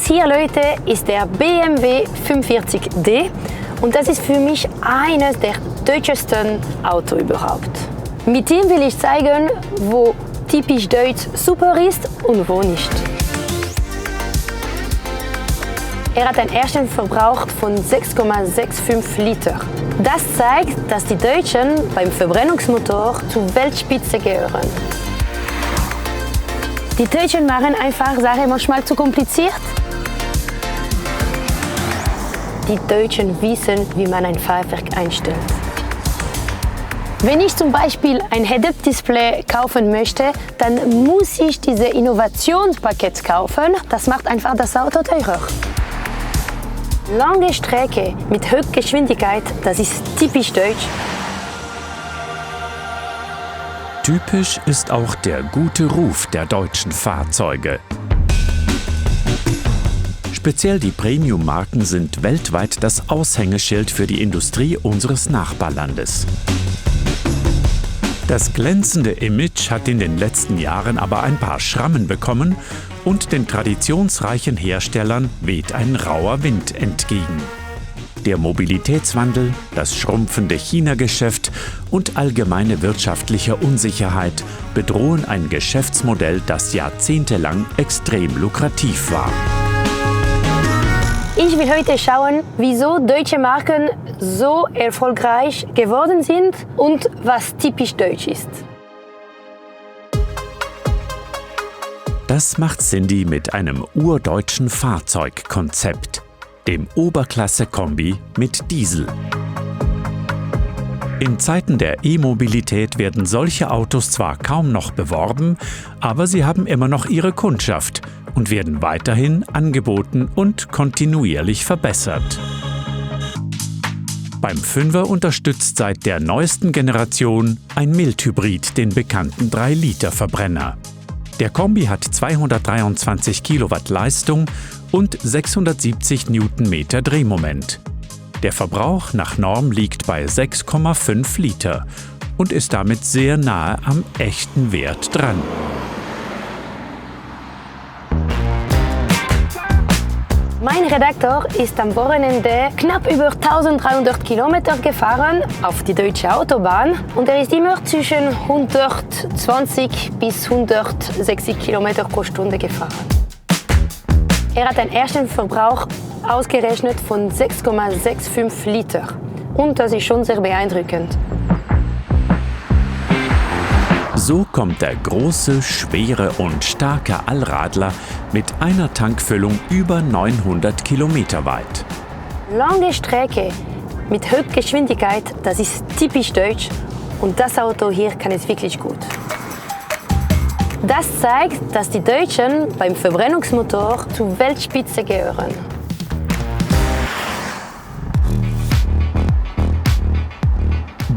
Das hier, Leute, ist der BMW 45D und das ist für mich eines der deutschesten Autos überhaupt. Mit ihm will ich zeigen, wo typisch deutsch super ist und wo nicht. Er hat einen ersten Verbrauch von 6,65 Liter. Das zeigt, dass die Deutschen beim Verbrennungsmotor zur Weltspitze gehören. Die Deutschen machen einfach Sachen manchmal zu kompliziert. Die Deutschen wissen, wie man ein Fahrwerk einstellt. Wenn ich zum Beispiel ein Head-Up-Display kaufen möchte, dann muss ich dieses Innovationspaket kaufen. Das macht einfach das Auto teurer. Lange Strecke mit Höchstgeschwindigkeit, das ist typisch deutsch. Typisch ist auch der gute Ruf der deutschen Fahrzeuge. Speziell die Premium-Marken sind weltweit das Aushängeschild für die Industrie unseres Nachbarlandes. Das glänzende Image hat in den letzten Jahren aber ein paar Schrammen bekommen und den traditionsreichen Herstellern weht ein rauer Wind entgegen. Der Mobilitätswandel, das schrumpfende China-Geschäft und allgemeine wirtschaftliche Unsicherheit bedrohen ein Geschäftsmodell, das jahrzehntelang extrem lukrativ war. Ich will heute schauen, wieso deutsche Marken so erfolgreich geworden sind und was typisch deutsch ist. Das macht Cindy mit einem urdeutschen Fahrzeugkonzept, dem Oberklasse-Kombi mit Diesel. In Zeiten der E-Mobilität werden solche Autos zwar kaum noch beworben, aber sie haben immer noch ihre Kundschaft und werden weiterhin angeboten und kontinuierlich verbessert. Beim 5er unterstützt seit der neuesten Generation ein Mildhybrid den bekannten 3-Liter-Verbrenner. Der Kombi hat 223 Kilowatt Leistung und 670 Newtonmeter Drehmoment. Der Verbrauch nach Norm liegt bei 6,5 Liter und ist damit sehr nahe am echten Wert dran. Mein Redakteur ist am Wochenende knapp über 1300 Kilometer gefahren auf die deutsche Autobahn und er ist immer zwischen 120 bis 160 Kilometer pro Stunde gefahren. Er hat einen ersten Verbrauch ausgerechnet von 6,65 Liter und das ist schon sehr beeindruckend. So kommt der große, schwere und starke Allradler mit einer Tankfüllung über 900 Kilometer weit. Lange Strecke mit Höchstgeschwindigkeit, das ist typisch deutsch und das Auto hier kann es wirklich gut. Das zeigt, dass die Deutschen beim Verbrennungsmotor zur Weltspitze gehören.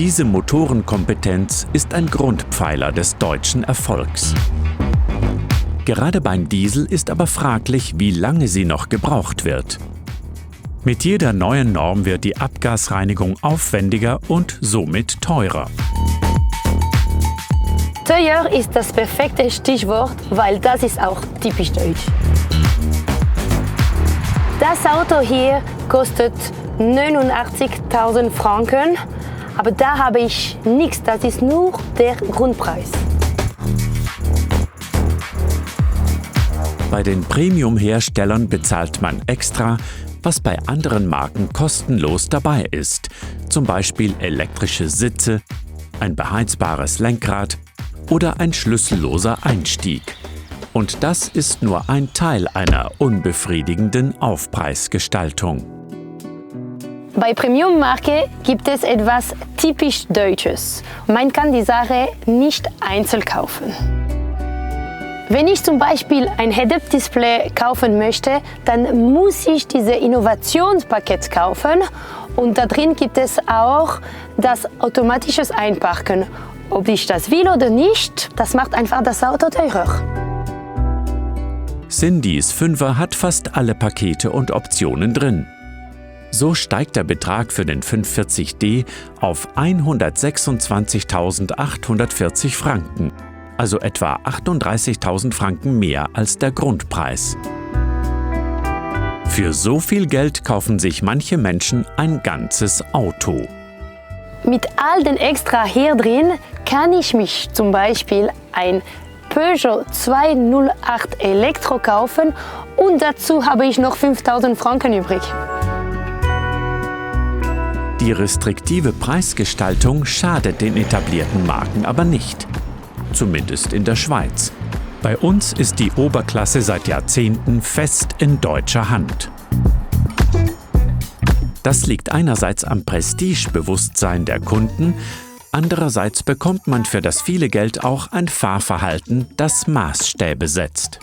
Diese Motorenkompetenz ist ein Grundpfeiler des deutschen Erfolgs. Gerade beim Diesel ist aber fraglich, wie lange sie noch gebraucht wird. Mit jeder neuen Norm wird die Abgasreinigung aufwendiger und somit teurer. Teuer ist das perfekte Stichwort, weil das ist auch typisch deutsch. Das Auto hier kostet 89.000 Franken. Aber da habe ich nichts, das ist nur der Grundpreis. Bei den Premium-Herstellern bezahlt man extra, was bei anderen Marken kostenlos dabei ist. Zum Beispiel elektrische Sitze, ein beheizbares Lenkrad oder ein schlüsselloser Einstieg. Und das ist nur ein Teil einer unbefriedigenden Aufpreisgestaltung. Bei Premium-Marke gibt es etwas typisch Deutsches. Man kann die Sache nicht einzeln kaufen. Wenn ich zum Beispiel ein Head-Up-Display kaufen möchte, dann muss ich dieses Innovationspaket kaufen und da drin gibt es auch das automatische Einparken. Ob ich das will oder nicht, das macht einfach das Auto teurer. Cindys 5er hat fast alle Pakete und Optionen drin. So steigt der Betrag für den 45D auf 126.840 Franken, also etwa 38.000 Franken mehr als der Grundpreis. Für so viel Geld kaufen sich manche Menschen ein ganzes Auto. Mit all den Extra hier drin kann ich mich zum Beispiel ein Peugeot 208 Elektro kaufen und dazu habe ich noch 5.000 Franken übrig. Die restriktive Preisgestaltung schadet den etablierten Marken aber nicht. Zumindest in der Schweiz. Bei uns ist die Oberklasse seit Jahrzehnten fest in deutscher Hand. Das liegt einerseits am Prestigebewusstsein der Kunden, andererseits bekommt man für das viele Geld auch ein Fahrverhalten, das Maßstäbe setzt.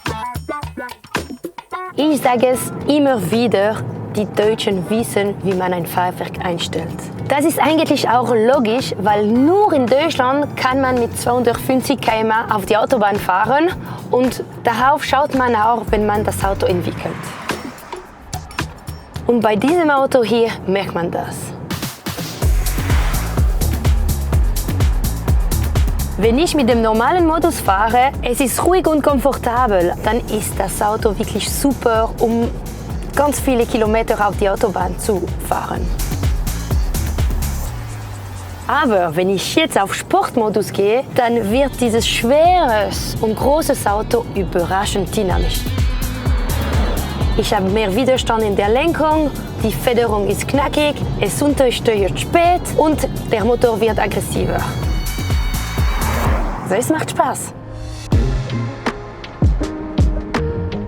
Ich sage es immer wieder, die Deutschen wissen, wie man ein Fahrwerk einstellt. Das ist eigentlich auch logisch, weil nur in Deutschland kann man mit 250 km/h auf die Autobahn fahren und darauf schaut man auch, wenn man das Auto entwickelt. Und bei diesem Auto hier merkt man das. Wenn ich mit dem normalen Modus fahre, es ist ruhig und komfortabel, dann ist das Auto wirklich super, um ganz viele Kilometer auf die Autobahn zu fahren. Aber wenn ich jetzt auf Sportmodus gehe, dann wird dieses schweres und großes Auto überraschend dynamisch. Ich habe mehr Widerstand in der Lenkung, die Federung ist knackig, es untersteuert spät und der Motor wird aggressiver. So, es macht Spaß.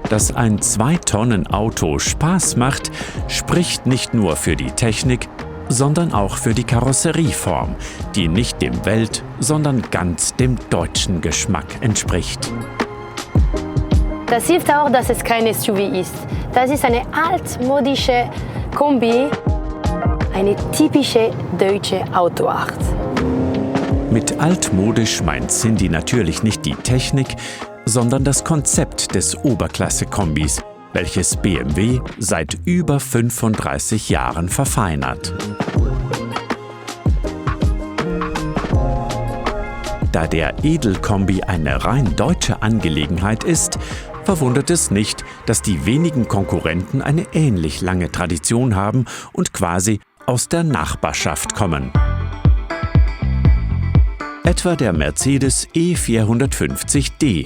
Dass ein 2-Tonnen-Auto Spaß macht, spricht nicht nur für die Technik, sondern auch für die Karosserieform, die nicht dem Welt-, sondern ganz dem deutschen Geschmack entspricht. Das hilft auch, dass es kein SUV ist. Das ist eine altmodische Kombi, eine typische deutsche Autoart. Mit altmodisch meint Cindy natürlich nicht die Technik, sondern das Konzept des Oberklasse-Kombis, welches BMW seit über 35 Jahren verfeinert. Da der Edelkombi eine rein deutsche Angelegenheit ist, verwundert es nicht, dass die wenigen Konkurrenten eine ähnlich lange Tradition haben und quasi aus der Nachbarschaft kommen. Etwa der Mercedes E450d,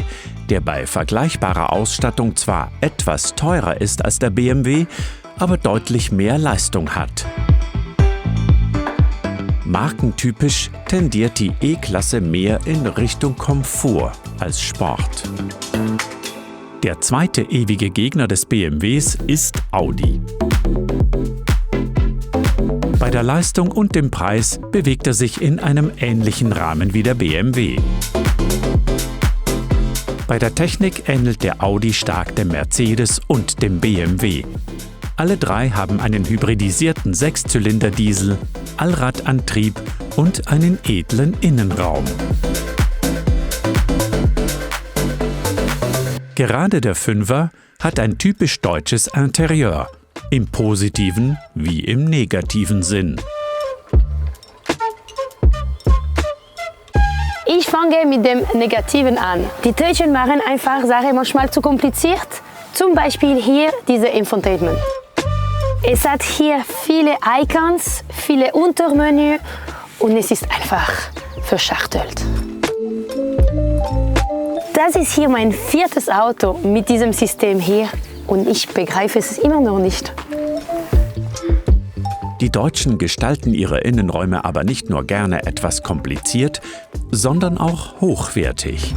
der bei vergleichbarer Ausstattung zwar etwas teurer ist als der BMW, aber deutlich mehr Leistung hat. Markentypisch tendiert die E-Klasse mehr in Richtung Komfort als Sport. Der zweite ewige Gegner des BMWs ist Audi. Bei der Leistung und dem Preis bewegt er sich in einem ähnlichen Rahmen wie der BMW. Bei der Technik ähnelt der Audi stark dem Mercedes und dem BMW. Alle drei haben einen hybridisierten Sechszylinder-Diesel, Allradantrieb und einen edlen Innenraum. Gerade der Fünfer hat ein typisch deutsches Interieur, im positiven wie im negativen Sinn. Ich fange mit dem Negativen an. Die Deutschen machen einfach Sachen manchmal zu kompliziert. Zum Beispiel hier diese Infotainment. Es hat hier viele Icons, viele Untermenü und es ist einfach verschachtelt. Das ist hier mein viertes Auto mit diesem System hier und ich begreife es immer noch nicht. Die Deutschen gestalten ihre Innenräume aber nicht nur gerne etwas kompliziert, sondern auch hochwertig.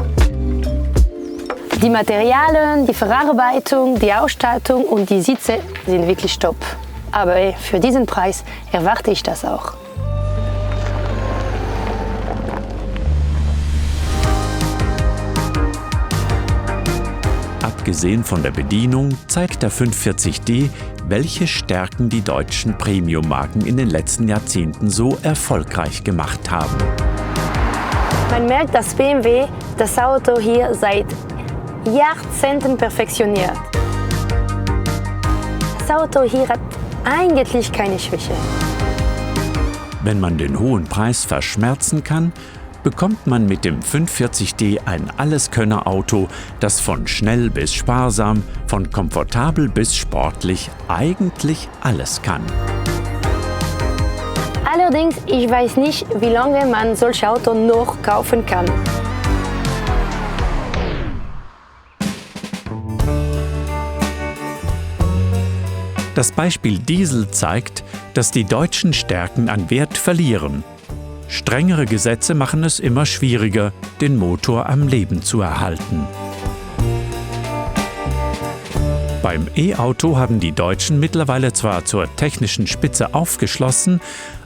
Die Materialien, die Verarbeitung, die Ausstattung und die Sitze sind wirklich top. Aber für diesen Preis erwarte ich das auch. Abgesehen von der Bedienung zeigt der 540d, welche Stärken die deutschen Premium-Marken in den letzten Jahrzehnten so erfolgreich gemacht haben. Man merkt, dass BMW das Auto hier seit Jahrzehnten perfektioniert. Das Auto hier hat eigentlich keine Schwäche. Wenn man den hohen Preis verschmerzen kann, bekommt man mit dem 540d ein Alleskönner-Auto, das von schnell bis sparsam, von komfortabel bis sportlich eigentlich alles kann. Allerdings, ich weiß nicht, wie lange man solche Autos noch kaufen kann. Das Beispiel Diesel zeigt, dass die deutschen Stärken an Wert verlieren. Strengere Gesetze machen es immer schwieriger, den Motor am Leben zu erhalten. Beim E-Auto haben die Deutschen mittlerweile zwar zur technischen Spitze aufgeschlossen,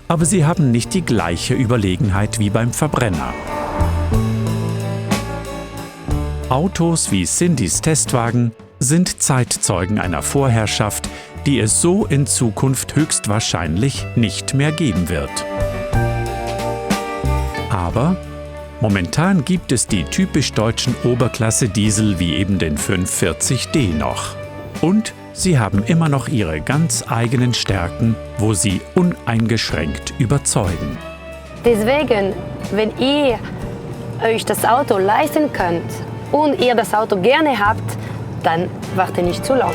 aber sie haben nicht die gleiche Überlegenheit wie beim Verbrenner. Autos wie Cindys Testwagen sind Zeitzeugen einer Vorherrschaft, die es so in Zukunft höchstwahrscheinlich nicht mehr geben wird. Aber momentan gibt es die typisch deutschen Oberklasse-Diesel wie eben den 540d noch. Und sie haben immer noch ihre ganz eigenen Stärken, wo sie uneingeschränkt überzeugen. Deswegen, wenn ihr euch das Auto leisten könnt und ihr das Auto gerne habt, dann wartet nicht zu lang.